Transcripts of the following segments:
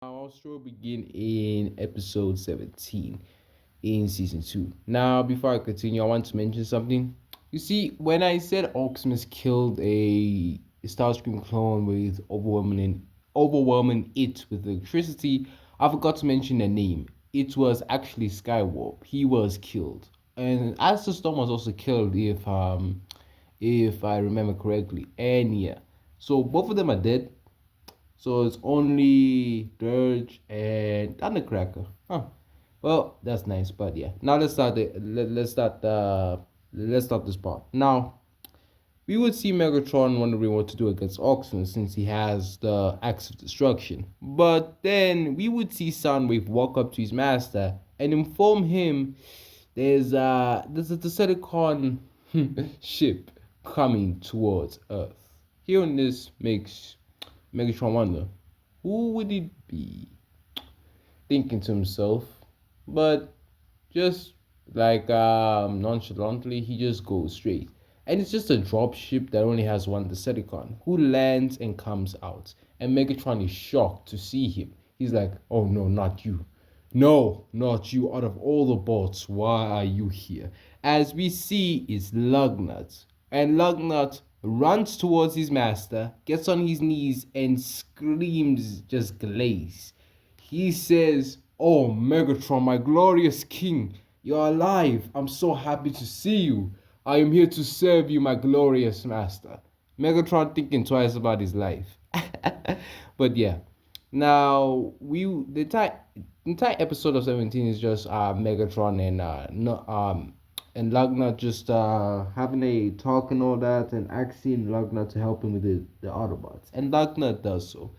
Our story begin in episode 17 in season 2. Now, before I continue, I want to mention something. You see, when I said Oximus killed a Starscream clone with overwhelming it with electricity, I forgot to mention the name. It was actually Skywarp. He was killed. And Aster Storm was also killed if I remember correctly. And yeah. So both of them are dead. So it's only Dirge and Thundercracker. Huh. Well, that's nice, but yeah. Now let's start this part. Now we would see Megatron wondering what to do against Oxen since he has the Axe of Destruction. But then we would see Soundwave walk up to his master and inform him there's a Decepticon ship coming towards Earth. Hearing this makes Megatron wonder, who would it be? Thinking to himself, but just like nonchalantly, he just goes straight. And it's just a drop ship that only has one Decepticon, who lands and comes out. And Megatron is shocked to see him. He's like, oh no, not you. No, not you. Out of all the bots, why are you here? As we see, is Lugnut. And Lugnut runs towards his master, gets on his knees, and screams just glaze. He says, oh, Megatron, my glorious king, you're alive. I'm so happy to see you. I am here to serve you, my glorious master. Megatron thinking twice about his life. But yeah. Now the entire episode of 17 is just Megatron and no and Lugna just having a talk and all that and asking Lugna to help him with the Autobots. And Lugna does so.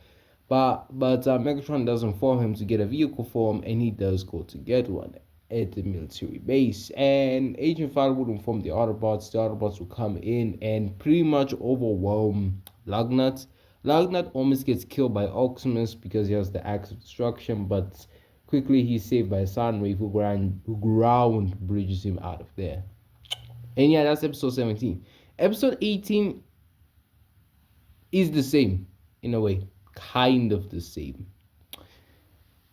But Megatron does inform him to get a vehicle for him, and he does go to get one at the military base. And Agent Fire would inform the Autobots. The Autobots will come in and pretty much overwhelm Lugnut. Lugnut almost gets killed by Oximus because he has the axe of destruction, but quickly he's saved by Soundwave, who ground bridges him out of there. And yeah, that's episode 17. Episode 18 is the same in a way, kind of the same.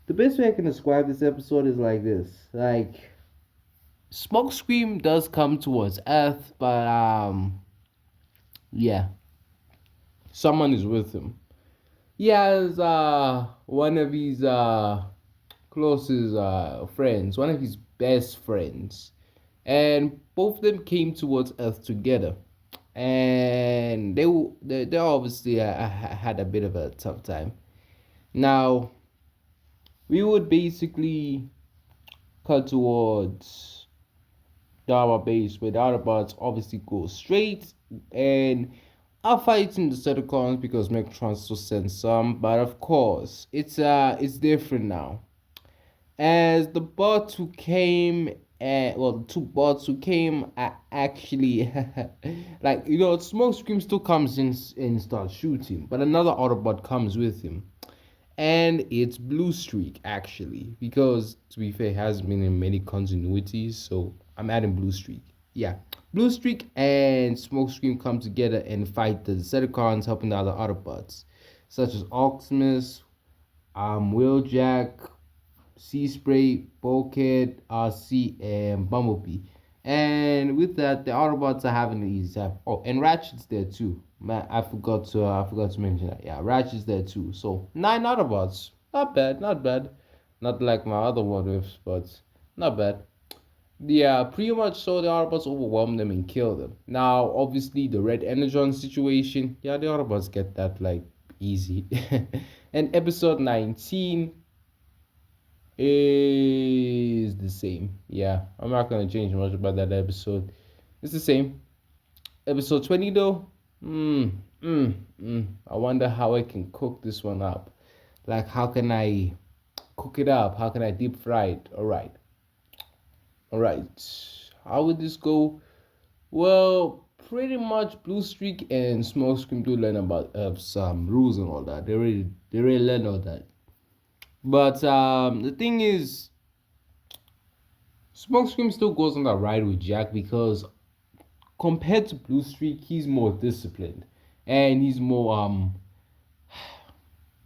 The best way I can describe this episode is like this: like Smokescream does come towards Earth, but yeah, someone is with him. He has one of his closest friends, one of his best friends, and both of them came towards Earth together. And they obviously had a bit of a tough time. Now we would basically cut towards Dharma base where the Autobots obviously go straight and are fighting the Decepticons because Megatron still sends some, but of course it's different now. As the bots who came the two bots who came are actually like Smokescream still comes in and starts shooting, but another Autobot comes with him. And it's Blue Streak actually, because to be fair, it has been in many continuities, so I'm adding Blue Streak. Yeah, Blue Streak and Smokescreen come together and fight the Decepticons, helping the other Autobots, such as Oximus, Wheeljack, Seaspray, Bulkhead, RC, and Bumblebee. And with that, the Autobots are having an easy time. Oh, and Ratchet's there too. Man, I forgot to mention that. Yeah, Ratchet's there too. So 9 Autobots, not bad, not bad. Not like my other what ifs, but not bad. Yeah, pretty much so the Autobots overwhelm them and kill them. Now, obviously, the Red Energon situation, yeah, the Autobots get that like easy. And episode 19 is the same. Yeah, I'm not gonna change much about that episode. It's the same. Episode 20 though, I wonder how I can cook this one up. Like, how can I cook it up? How can I deep fry it? All right. How would this go? Well, pretty much Blue Streak and Smokescreen do learn about some rules and all that. They really learn all that. But the thing is, Smokescreen still goes on that ride with Jack because compared to Blue Streak, he's more disciplined and he's more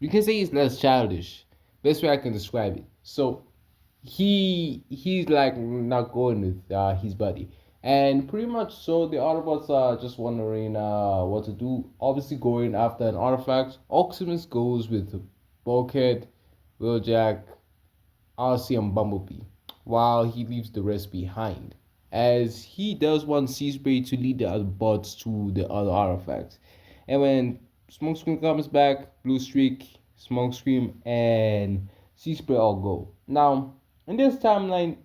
you can say he's less childish Best way I can describe it. So he's like not going with his buddy, and pretty much so the Autobots are just wondering what to do. Obviously, going after an artifact. Optimus goes with Bulkhead, Wheeljack, RC, and Bumblebee, while he leaves the rest behind, as he does want Seaspray to lead the other bots to the other artifacts. And when Smokescreen comes back, Blue Streak, Smokescreen, and Seaspray all go. Now, in this timeline,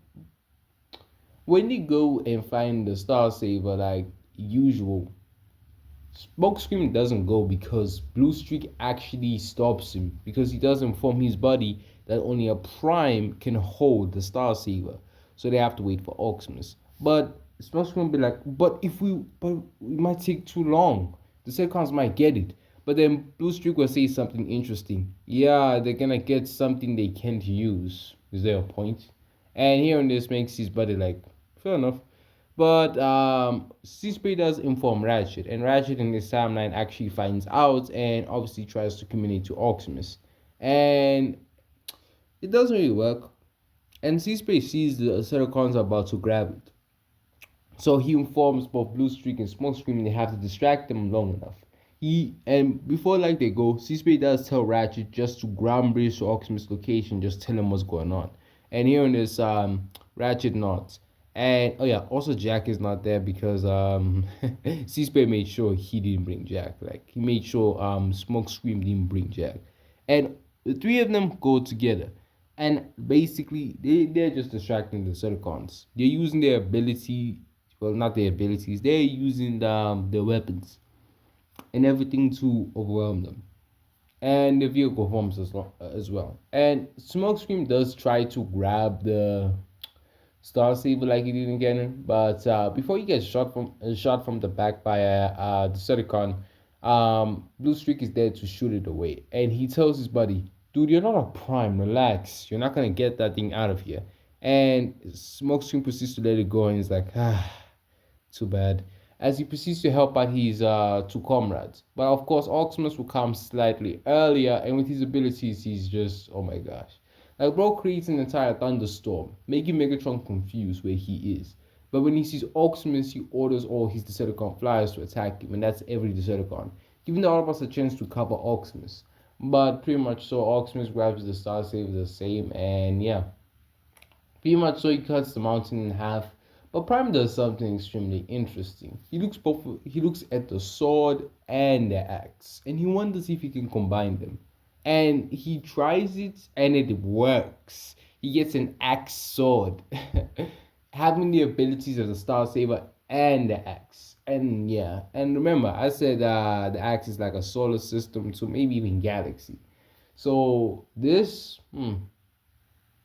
when they go and find the Star Saver like usual, Smokescreen doesn't go because Blue Streak actually stops him because he does inform his buddy that only a Prime can hold the Star Saver. So they have to wait for Optimus. But Smokescreen will be like, but it might take too long. The Decepticons might get it. But then Blue Streak will say something interesting. Yeah, they're gonna get something they can't use. Is there a point? And hearing this makes his buddy like, fair enough. But Seaspray does inform Ratchet, and Ratchet in this timeline actually finds out and obviously tries to communicate to Optimus. And it doesn't really work. And Seaspray sees the Decepticons are about to grab it. So he informs both Blue Streak and Smokescreen they have to distract them long enough. Before like they go, Seaspray does tell Ratchet just to ground bridge to Optimus' location, just tell him what's going on. And here in this Ratchet nods. And oh yeah, also Jack is not there because Seaspray made sure he didn't bring Jack. Like he made sure Smokescreen didn't bring Jack. And the three of them go together. And basically they're just distracting the Decepticons. They're using their ability, well not their abilities, they're using their weapons and everything to overwhelm them. And the vehicle forms as well. And Smokescreen does try to grab the Star Saber like he did in Ganon, but before he gets shot from the back by the Decepticon, Blue Streak is there to shoot it away, and he tells his buddy, "Dude, you're not a Prime. Relax. You're not gonna get that thing out of here." And Smokescreen proceeds to let it go, and he's like, too bad. As he proceeds to help out his two comrades, but of course Optimus will come slightly earlier, and with his abilities, he's just oh my gosh. Like bro creates an entire thunderstorm, making Megatron confused where he is. But when he sees Optimus, he orders all his Decepticon flyers to attack him, and that's every Decepticon, giving the Autobots a chance to cover Optimus. But pretty much so, Optimus grabs the Star Saver the same, and yeah, pretty much so he cuts the mountain in half. But Prime does something extremely interesting. He looks at the sword and the axe, and he wonders if he can combine them. And he tries it, and it works. He gets an axe sword, having the abilities of the Star Saber and the axe. And yeah, and remember, I said the axe is like a solar system to maybe even galaxy. So this,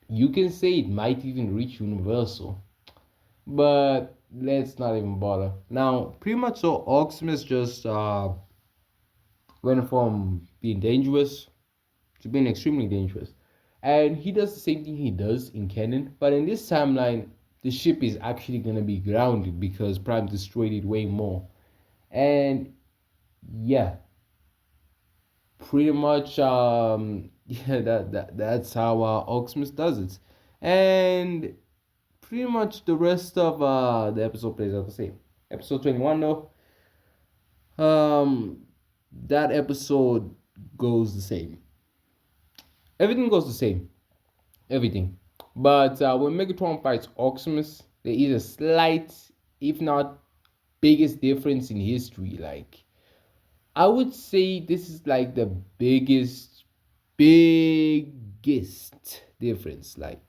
you can say it might even reach universal. But let's not even bother. Now, pretty much so, Optimus just went from being dangerous to being extremely dangerous. And he does the same thing he does in canon, but in this timeline, the ship is actually going to be grounded because Prime destroyed it way more. And yeah, pretty much, yeah, that's how Optimus does it. And pretty much the rest of the episode plays out the same. Episode 21 though, that episode goes the same. Everything goes the same. Everything. But when Megatron fights Optimus, there is a slight, if not biggest difference in history. Like, I would say this is like the biggest difference. Like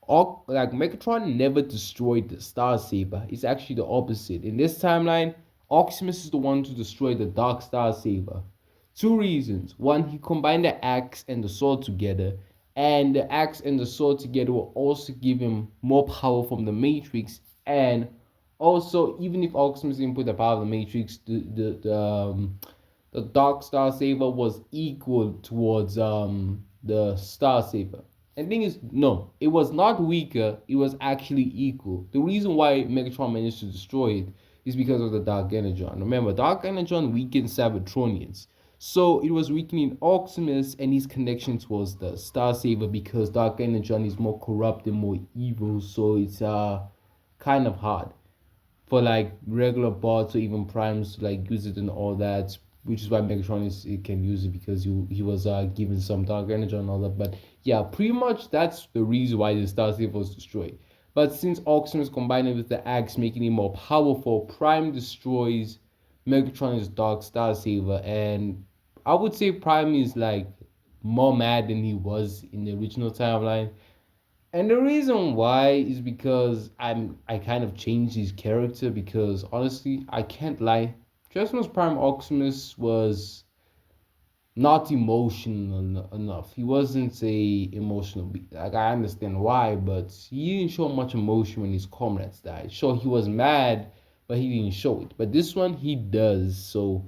Megatron never destroyed the Star Saber. It's actually the opposite. In this timeline, Optimus is the one to destroy the Dark Star Saber. Two reasons. One, he combined the axe and the sword together, and the axe and the sword together will also give him more power from the Matrix. And also, even if Optimus didn't put the power of the Matrix, the Dark Star Saber was equal towards the Star Saber. And the thing is, no, it was not weaker, it was actually equal. The reason why Megatron managed to destroy it is because of the Dark Energon. Remember, Dark Energon weakens Cybertronians. So it was weakening Optimus and his connection towards the Star Saver because Dark Energy is more corrupt and more evil. So it's kind of hard for like regular bots or even primes to like use it and all that, which is why Megatron is it can use it because he was given some dark energy and all that. But yeah, pretty much that's the reason why the Star Saver was destroyed. But since Optimus combined it with the axe, making it more powerful, Prime destroys Megatron's Dark Star Saver, and I would say Prime is like more mad than he was in the original timeline. And the reason why is because I kind of changed his character because honestly, I can't lie. Transformers Prime Optimus was not emotional enough. He wasn't a emotional like I understand why, but he didn't show much emotion when his comrades died. Sure, he was mad, but he didn't show it. But this one he does. So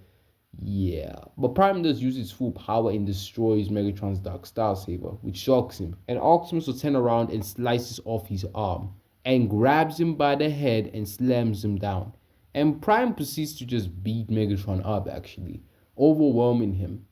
yeah, but Prime does use its full power and destroys Megatron's Dark Star Saber, which shocks him. And Optimus will turn around and slices off his arm, and grabs him by the head and slams him down. And Prime proceeds to just beat Megatron up, actually, overwhelming him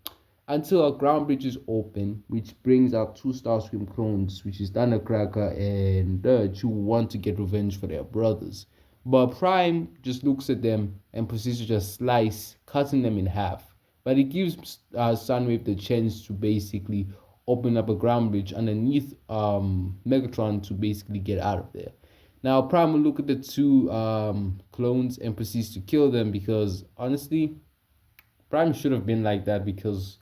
until a ground bridge is open, which brings out two Starscream clones, which is Thundercracker and Dirge, who want to get revenge for their brothers. But Prime just looks at them and proceeds to just slice, cutting them in half. But it gives Sunwave the chance to basically open up a ground bridge underneath Megatron to basically get out of there. Now Prime will look at the two clones and proceeds to kill them because honestly, Prime should have been like that because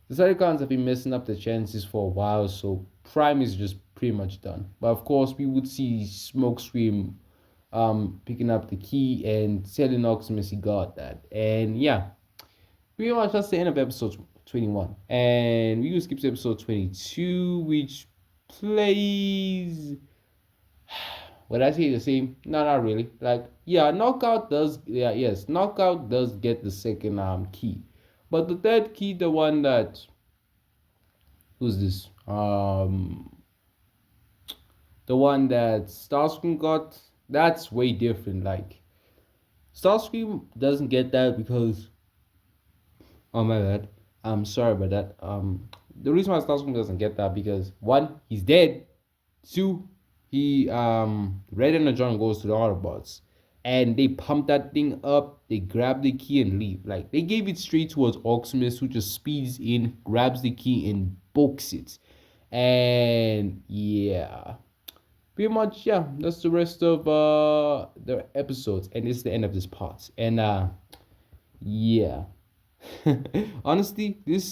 the Cybercons have been messing up the chances for a while, so Prime is just pretty much done. But of course, we would see Smokescream picking up the key and telling Optimus he got that. And yeah, pretty much that's the end of episode 21. And we will skip to episode 22, which plays. Would I say the same? No, not really. Like, yeah, Knockout does get the second key. But the third key, the one that who's this? The one that Starscream got, that's way different. Like Starscream doesn't get that because oh my bad. I'm sorry about that. The reason why Starscream doesn't get that because one, he's dead. Two, he Red and John goes to the Autobots and they pump that thing up, they grab the key and leave. Like they gave it straight towards Optimus, who just speeds in, grabs the key and books it. And yeah. Pretty much, yeah, that's the rest of the episodes, and it's the end of this part. And yeah. Honestly, this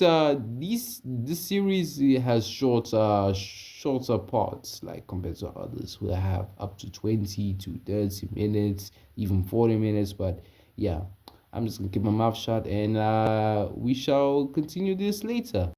series has shorter parts like compared to others who have up to 20 to 30 minutes, even 40 minutes. But yeah, I'm just gonna keep my mouth shut and we shall continue this later.